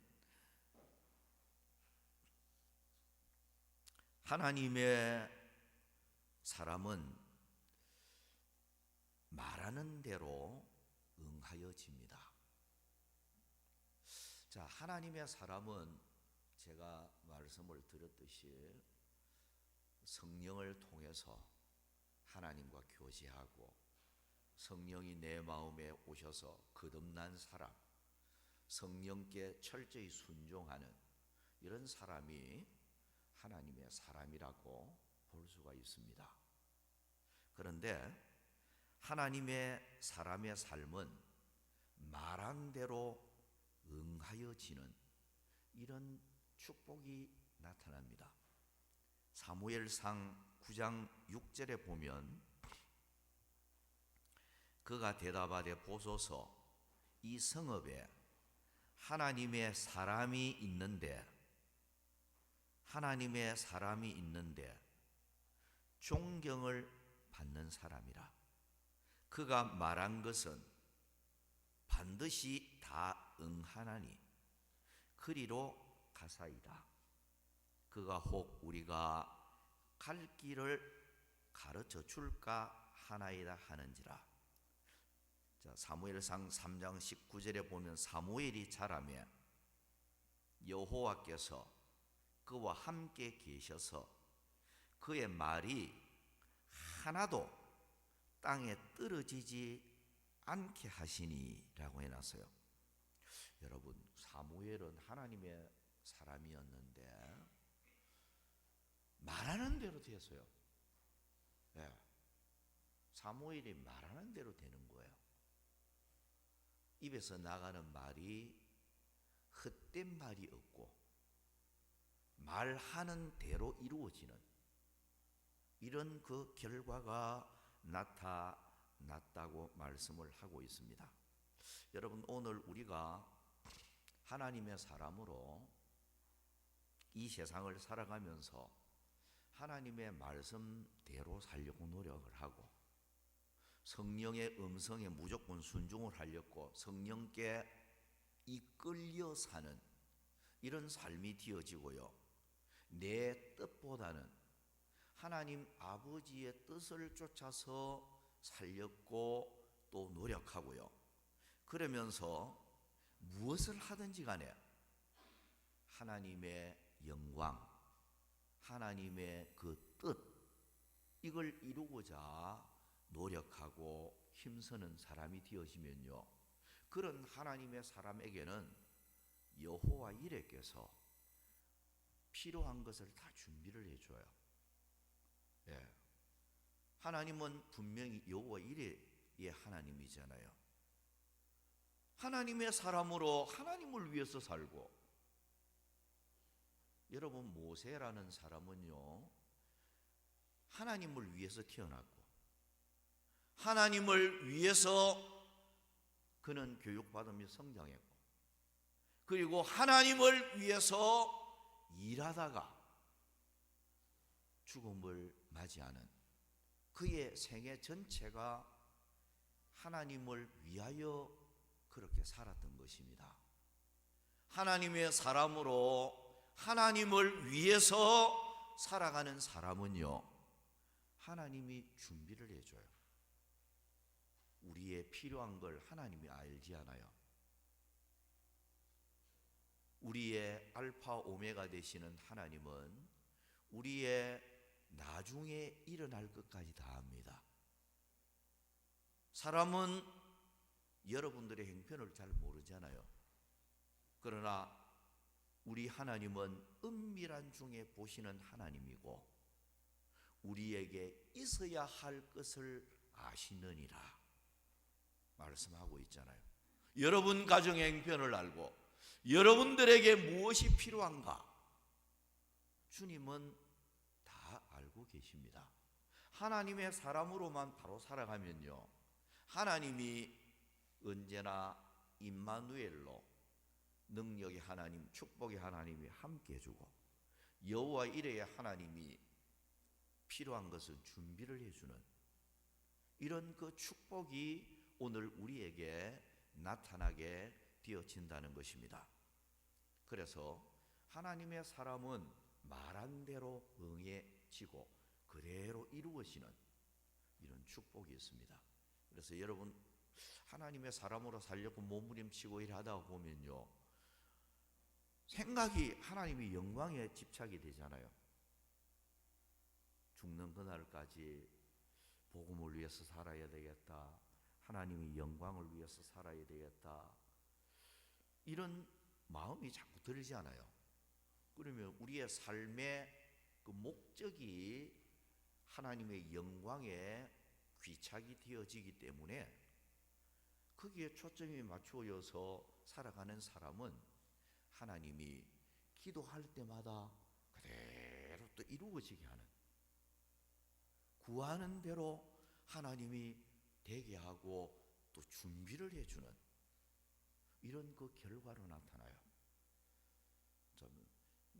하나님의 사람은 말하는 대로 응하여집니다. 자, 하나님의 사람은 제가 말씀을 드렸듯이 성령을 통해서 하나님과 교제하고 성령이 내 마음에 오셔서 거듭난 사람, 성령께 철저히 순종하는 이런 사람이 하나님의 사람이라고 볼 수가 있습니다. 그런데 하나님의 사람의 삶은 말한 대로 응하여지는 이런 축복이 나타납니다. 사무엘상 9장 6절에 보면 그가 대답하되 보소서 이 성읍에 하나님의 사람이 있는데 존경을 받는 사람이라. 그가 말한 것은 반드시 다 응하나니 그리로 가사이다. 그가 혹 우리가 갈 길을 가르쳐 줄까 하나이다 하는지라. 자, 사무엘상 3장 19절에 보면 사무엘이 자라매 여호와께서 그와 함께 계셔서 그의 말이 하나도 땅에 떨어지지 않게 하시니라고 해놨어요. 여러분, 사무엘은 하나님의 사람이었는데 말하는 대로 됐어요. 네. 사무엘이 말하는 대로 되는 거예요. 입에서 나가는 말이 헛된 말이 없고 말하는 대로 이루어지는 이런 그 결과가 나타났다고 말씀을 하고 있습니다. 여러분, 오늘 우리가 하나님의 사람으로 이 세상을 살아가면서 하나님의 말씀대로 살려고 노력을 하고 성령의 음성에 무조건 순종을 하려고 성령께 이끌려 사는 이런 삶이 되어지고요. 내 뜻보다는 하나님 아버지의 뜻을 쫓아서 살렸고 또 노력하고요. 그러면서 무엇을 하든지 간에 하나님의 영광, 하나님의 그 뜻, 이걸 이루고자 노력하고 힘쓰는 사람이 되어지면요, 그런 하나님의 사람에게는 여호와 이레께서 필요한 것을 다 준비를 해줘요. 예. 하나님은 분명히 여호와 이레의 하나님이잖아요. 하나님의 사람으로 하나님을 위해서 살고, 여러분 모세라는 사람은요, 하나님을 위해서 태어났고 하나님을 위해서 그는 교육받으며 성장했고, 그리고 하나님을 위해서 일하다가 죽음을 맞이하는 그의 생애 전체가 하나님을 위하여 그렇게 살았던 것입니다. 하나님의 사람으로 하나님을 위해서 살아가는 사람은요, 하나님이 준비를 해줘요. 우리의 필요한 걸 하나님이 알지 않아요. 우리의 알파 오메가 되시는 하나님은 우리의 나중에 일어날 것까지 다 압니다. 사람은 여러분들의 행편을 잘 모르잖아요. 그러나 우리 하나님은 은밀한 중에 보시는 하나님이고 우리에게 있어야 할 것을 아시느니라 말씀하고 있잖아요. 여러분 가정의 행편을 알고 여러분들에게 무엇이 필요한가 주님은 다 알고 계십니다. 하나님의 사람으로만 바로 살아가면요, 하나님이 언제나 임마누엘로 능력의 하나님, 축복의 하나님이 함께 해주고 여호와 이레의 하나님이 필요한 것은 준비를 해주는 이런 그 축복이 오늘 우리에게 나타나게 되어진다는 것입니다. 그래서 하나님의 사람은 말한 대로 응해지고 그대로 이루어지는 이런 축복이 있습니다. 그래서 여러분 하나님의 사람으로 살려고 몸부림치고 일하다 보면요, 생각이 하나님의 영광에 집착이 되잖아요. 죽는 그날까지 복음을 위해서 살아야 되겠다, 하나님의 영광을 위해서 살아야 되겠다, 이런 마음이 자꾸 들지 않아요. 그러면 우리의 삶의 그 목적이 하나님의 영광에 귀착이 되어지기 때문에 거기에 초점이 맞추어서 살아가는 사람은 하나님이 기도할 때마다 그대로 또 이루어지게 하는, 구하는 대로 하나님이 되게 하고 또 준비를 해주는 이런 그 결과로 나타나요. 참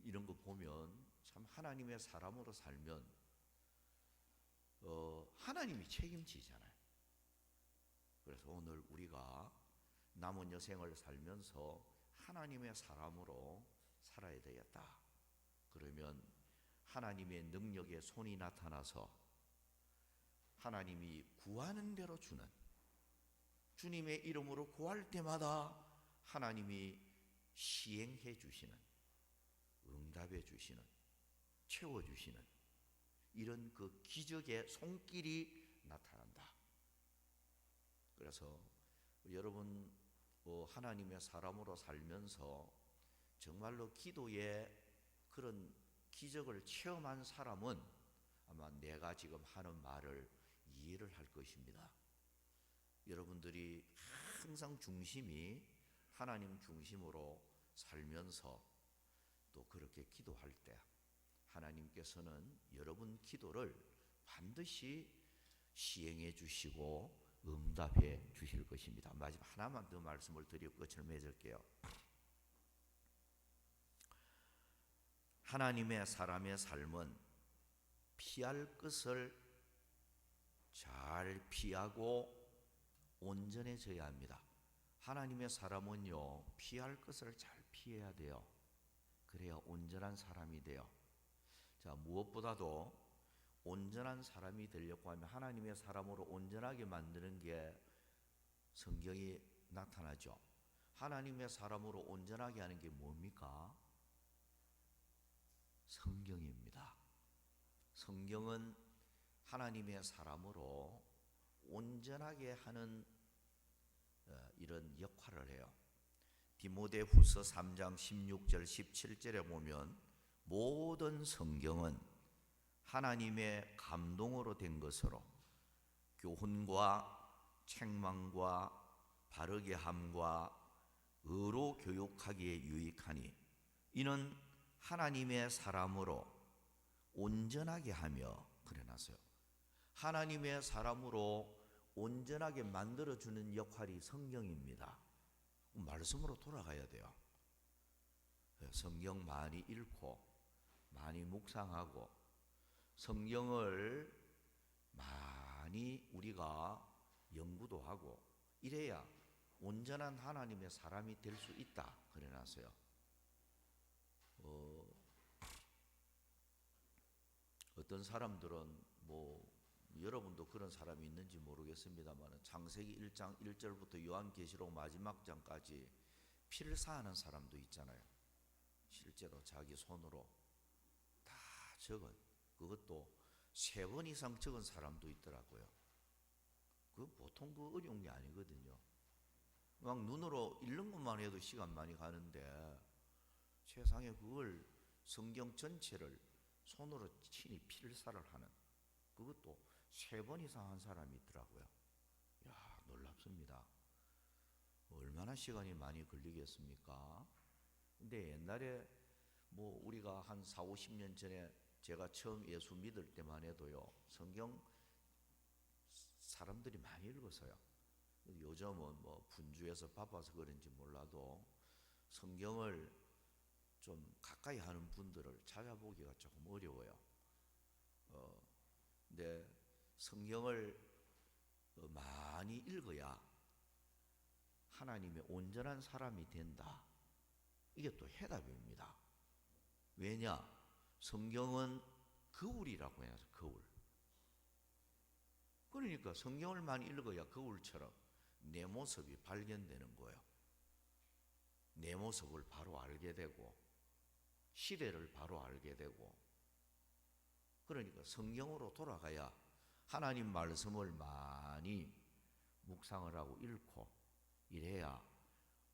이런 거 보면 참 하나님의 사람으로 살면 하나님이 책임지잖아요. 그래서 오늘 우리가 남은 여생을 살면서 하나님의 사람으로 살아야 되겠다. 그러면 하나님의 능력의 손이 나타나서 하나님이 구하는 대로 주는, 주님의 이름으로 구할 때마다 하나님이 시행해 주시는, 응답해 주시는, 채워 주시는 이런 그 기적의 손길이 나타난다. 그래서 여러분 하나님의 사람으로 살면서 정말로 기도의 그런 기적을 체험한 사람은 아마 내가 지금 하는 말을 이해를 할 것입니다. 여러분들이 항상 중심이 하나님 중심으로 살면서 또 그렇게 기도할 때 하나님께서는 여러분 기도를 반드시 시행해 주시고 응답해 주실 것입니다. 마지막 하나만 더 말씀을 드리고 끝을 맺을게요. 하나님의 사람의 삶은 피할 것을 잘 피하고 온전해져야 합니다. 하나님의 사람은요, 피할 것을 잘 피해야 돼요. 그래야 온전한 사람이 돼요. 자, 무엇보다도 온전한 사람이 되려고 하면 하나님의 사람으로 온전하게 만드는 게 성경이 나타나죠. 하나님의 사람으로 온전하게 하는 게 뭡니까? 성경입니다. 성경은 하나님의 사람으로 온전하게 하는 이런 역할을 해요. 디모데후서 3장 16절 17절에 보면 모든 성경은 하나님의 감동으로 된 것으로 교훈과 책망과 바르게 함과 의로 교육하기에 유익하니 이는 하나님의 사람으로 온전하게 하며 그래놨어요. 하나님의 사람으로 온전하게 만들어주는 역할이 성경입니다. 말씀으로 돌아가야 돼요. 성경 많이 읽고 많이 묵상하고 성경을 많이 우리가 연구도 하고 이래야 온전한 하나님의 사람이 될 수 있다 그래놨어요. 어떤 사람들은 여러분도 그런 사람이 있는지 모르겠습니다만 창세기 1장 1절부터 요한계시록 마지막 장까지 필사하는 사람도 있잖아요. 실제로 자기 손으로 다 적은, 그것도 3번 이상 적은 사람도 있더라고요. 그 보통 그 어려운 게 아니거든요. 막 눈으로 읽는 것만 해도 시간 많이 가는데 세상에 그걸 성경 전체를 손으로 친히 필사를 하는, 그것도 3번 이상 한 사람이 있더라고요. 야, 놀랍습니다. 얼마나 시간이 많이 걸리겠습니까? 근데 옛날에 우리가 한 4, 50년 전에 제가 처음 예수 믿을 때만 해도요, 성경 사람들이 많이 읽었어요. 요즘은 분주해서 바빠서 그런지 몰라도 성경을 좀 가까이 하는 분들을 찾아보기가 조금 어려워요. 근데 성경을 많이 읽어야 하나님의 온전한 사람이 된다. 이게 또 해답입니다. 왜냐? 성경은 거울이라고 해서 거울. 그러니까 성경을 많이 읽어야 거울처럼 내 모습이 발견되는 거예요. 내 모습을 바로 알게 되고 시대를 바로 알게 되고, 그러니까 성경으로 돌아가야 하나님 말씀을 많이 묵상을 하고 읽고 이래야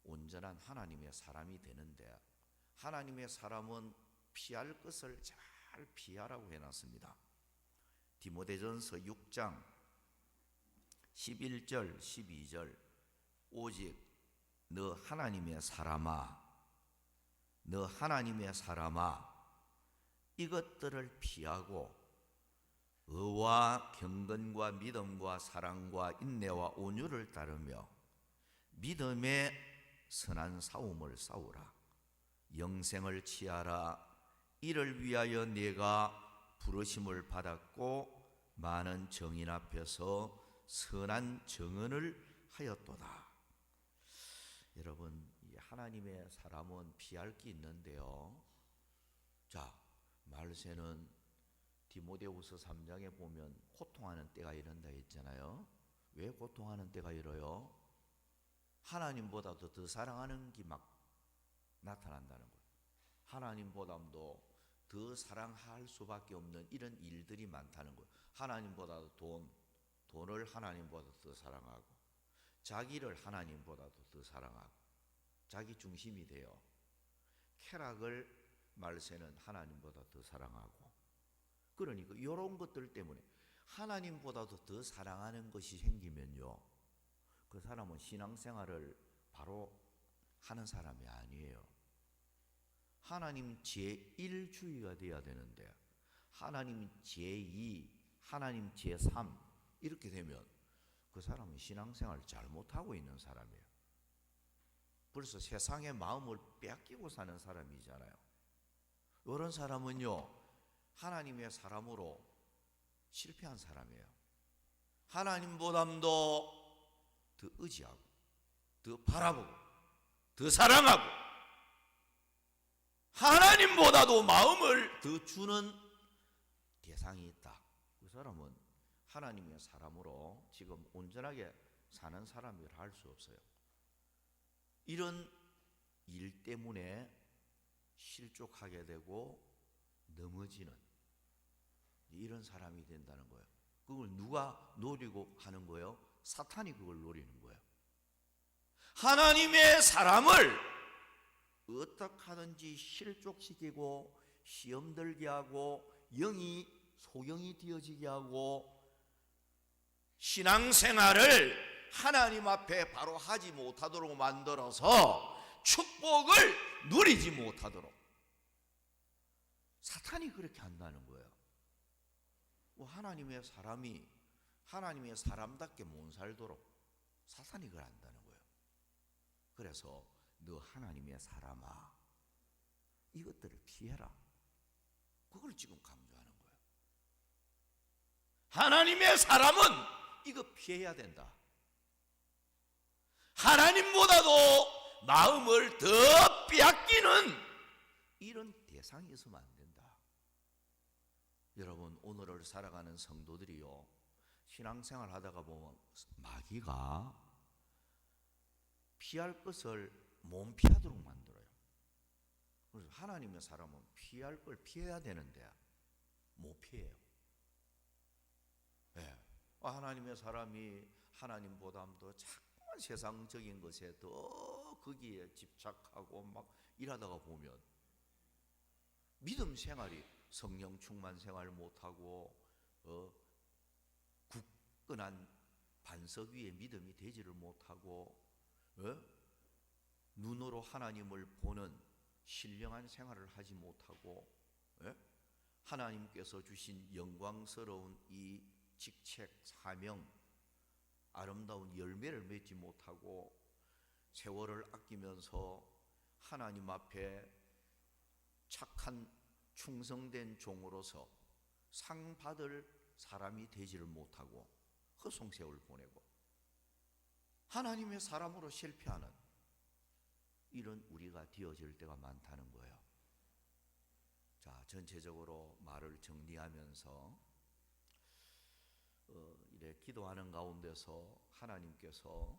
온전한 하나님의 사람이 되는데, 하나님의 사람은 피할 것을 잘 피하라고 해놨습니다. 디모데전서 6장 11절 12절 오직 너 하나님의 사람아, 너 하나님의 사람아, 이것들을 피하고 의와 경건과 믿음과 사랑과 인내와 온유를 따르며 믿음의 선한 싸움을 싸우라. 영생을 취하라. 이를 위하여 네가 부르심을 받았고 많은 정인 앞에서 선한 정언을 하였도다. 여러분, 하나님의 사람은 피할 게 있는데요. 자, 말세는 디모데후서 3장에 보면 고통하는 때가 이른다 했잖아요. 왜 고통하는 때가 이뤄요? 하나님보다도 더 사랑하는 게 막 나타난다는 거예요. 하나님보다도 더 사랑할 수밖에 없는 이런 일들이 많다는 거예요. 하나님보다도 돈을 하나님보다 더 사랑하고, 자기를 하나님보다도 더 사랑하고, 자기 중심이 돼요. 쾌락을 말세는 하나님보다 더 사랑하고, 그러니까 이런 것들 때문에 하나님보다도 더 사랑하는 것이 생기면요, 그 사람은 신앙생활을 바로 하는 사람이 아니에요. 하나님 제1주의가 돼야 되는데 하나님 제2, 하나님 제3 이렇게 되면 그 사람은 신앙생활을 잘못하고 있는 사람이에요. 벌써 세상의 마음을 빼앗기고 사는 사람이잖아요. 이런 사람은요, 하나님의 사람으로 실패한 사람이에요. 하나님보다도 더 의지하고, 더 바라보고, 더 사랑하고, 하나님보다도 마음을 더 주는 대상이 있다. 그 사람은 하나님의 사람으로 지금 온전하게 사는 사람이라 할 수 없어요. 이런 일 때문에 실족하게 되고 넘어지는 이런 사람이 된다는 거예요. 그걸 누가 노리고 하는 거예요? 사탄이 그걸 노리는 거예요. 하나님의 사람을 어떻게 하든지 실족시키고 시험 들게 하고 영이 소경이 되어지게 하고 신앙생활을 하나님 앞에 바로 하지 못하도록 만들어서 축복을 누리지 못하도록 사탄이 그렇게 한다는 거예요. 하나님의 사람이 하나님의 사람답게 못 살도록 사탄이 그걸 한다는 거예요. 그래서 너 하나님의 사람아, 이것들을 피해라. 그걸 지금 강조하는 거예요. 하나님의 사람은 이거 피해야 된다. 하나님보다도 마음을 더 빼앗기는 이런 대상이 있으면 안 된다. 여러분, 오늘을 살아가는 성도들이요, 신앙생활 하다가 보면 마귀가 피할 것을 못 피하도록 만들어요. 그래서 하나님의 사람은 피할 걸 피해야 되는데 못 피해요. 네. 하나님의 사람이 하나님보다도 자꾸만 세상적인 것에 더 거기에 집착하고 막 일하다가 보면 믿음 생활이 성령 충만 생활 못하고 굳건한 반석 위에 믿음이 되지를 못하고 눈으로 하나님을 보는 신령한 생활을 하지 못하고 하나님께서 주신 영광스러운 이 직책, 사명, 아름다운 열매를 맺지 못하고 세월을 아끼면서 하나님 앞에 착한 충성된 종으로서 상 받을 사람이 되지를 못하고 허송세월 보내고 하나님의 사람으로 실패하는 이런 우리가 되어질 때가 많다는 거예요. 자, 전체적으로 말을 정리하면서 이래 기도하는 가운데서 하나님께서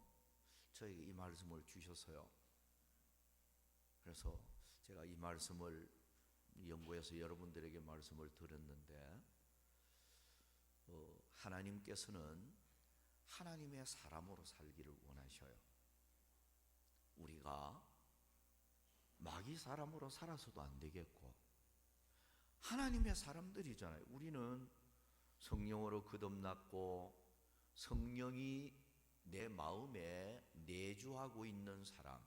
저에게 이 말씀을 주셨어요. 그래서 제가 이 말씀을 연구해서 여러분들에게 말씀을 드렸는데 하나님께서는 하나님의 사람으로 살기를 원하셔요. 우리가 마귀 사람으로 살아서도 안 되겠고 하나님의 사람들이잖아요. 우리는 성령으로 거듭났고 성령이 내 마음에 내주하고 있는 사람,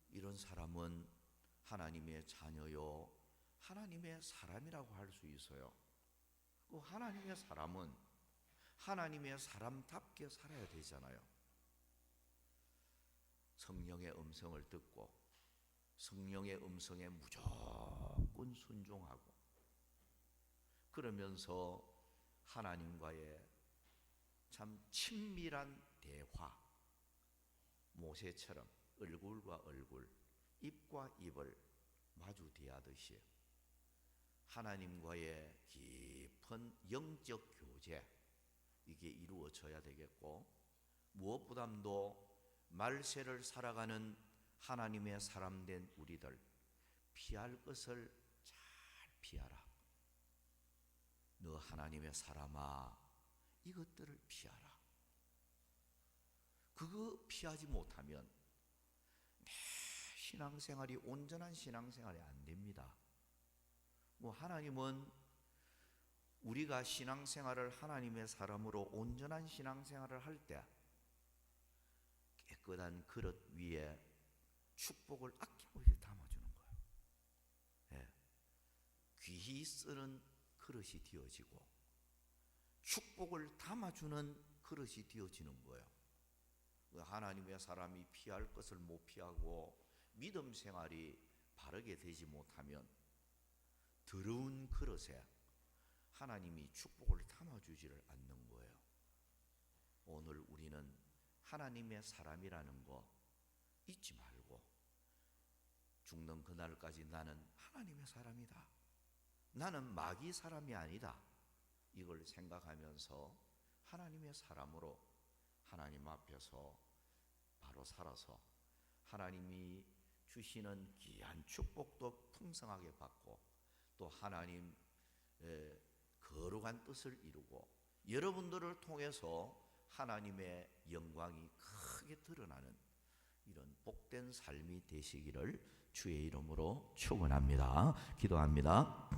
이런 사람은 하나님의 자녀요 하나님의 사람이라고 할 수 있어요. 그 하나님의 사람은 하나님의 사람답게 살아야 되잖아요. 성령의 음성을 듣고 성령의 음성에 무조건 순종하고 그러면서 하나님과의 참 친밀한 대화, 모세처럼 얼굴과 얼굴, 입과 입을 마주 대하듯이 하나님과의 깊은 영적 교제, 이게 이루어져야 되겠고 무엇보다도 말세를 살아가는 하나님의 사람된 우리들 피할 것을 잘 피하라. 너 하나님의 사람아, 이것들을 피하라. 그거 피하지 못하면 내 신앙생활이 온전한 신앙생활이 안 됩니다. 하나님은 우리가 신앙생활을 하나님의 사람으로 온전한 신앙생활을 할 때 깨끗한 그릇 위에 축복을 아낌없이 담아주는 거예요. 예. 귀히 쓰는 그릇이 되어지고 축복을 담아주는 그릇이 되어지는 거예요. 하나님의 사람이 피할 것을 못 피하고 믿음 생활이 바르게 되지 못하면 더러운 그릇에 하나님이 축복을 담아주지를 않는 거예요. 오늘 우리는 하나님의 사람이라는 거 잊지 말고 죽는 그날까지 나는 하나님의 사람이다. 나는 마귀 사람이 아니다. 이걸 생각하면서 하나님의 사람으로 하나님 앞에서 바로 살아서 하나님이 주시는 귀한 축복도 풍성하게 받고 또 하나님 거룩한 뜻을 이루고 여러분들을 통해서 하나님의 영광이 크게 드러나는 이런 복된 삶이 되시기를 주의 이름으로 축원합니다. 기도합니다.